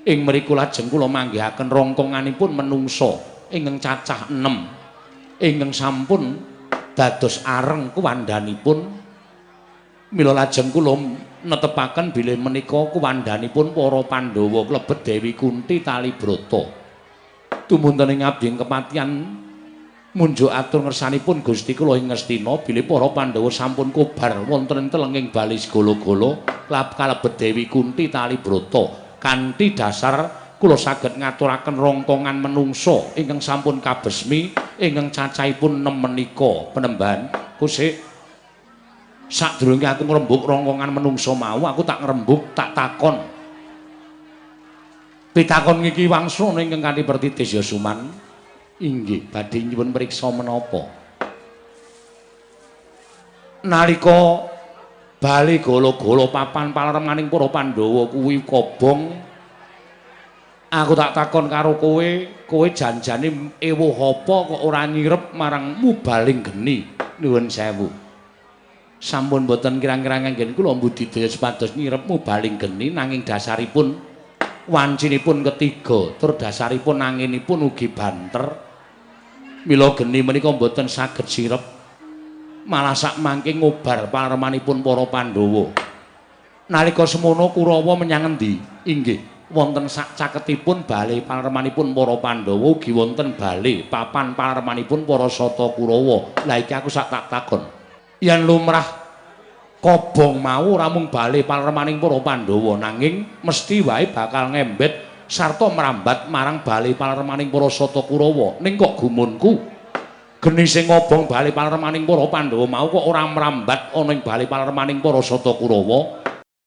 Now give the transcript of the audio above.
Ing mriku lajeng kula manggihaken rongkonganipun menungsa ingkang cacah 6 ingkang sampun dados areng kuwandhanipun. Mila lajeng kula netepaken bilih menika kuwandhanipun para Pandhawa klebet Dewi Kunti Talibrata. Tumunten ing abdi kepatihan munjuk atur ngersanipun Gusti kula ing Ngastina bilih para Pandhawa sampun kobar wonten ing telenging bali segala-gala kalebet Dewi Kunti Talibrata. Kanthi dasar kula saged ngaturaken rongkongan menungsa ingkang sampun kabesmi ingkang cacahipun 6 menika penembahan. Kusik sadurunge aku ngrembug rongkongan menungsa mau aku tak ngrembug tak takon. Pitakon iki wangsana ingkang kanthi pertitis ya Suman. Inggih badhe nyuwun priksa menapa? Nalika bali gala-gala papan palermaning para Pandhawa kuwi kobong. Aku tak takon karo kowe janjane ewuh apa kok ora nyirep marang Mubaling Geni. Nuwun sewu. Sampun boten kirang-kirang anggen kula mbudidaya supados nyirep Mubaling Geni nanging dasaripun wancinipun ketiga, tur dasaripun anginipun ugi banter. Mila geni menika boten saged sirep. Malah sak mangke ngobar paremanipun para Pandhawa. Nalika semono Kurawa menyang endi? Inggih, wonten sak caketipun bale paremanipun para Pandhawa ugi wonten bale papan paremanipun para Sata Kurawa. Lah iki aku sak tak takon. Yen lumrah kobong mau ora mung bale paremaning para Pandhawa nanging mesti wae bakal ngembet sarta merambat marang bale paremaning para Sata Kurawa. Ning kok gumunku geni sing ngobong bali palermaning para Pandhawa mau kok ora mrambat ana ing bali palermaning para Sata Kurawa.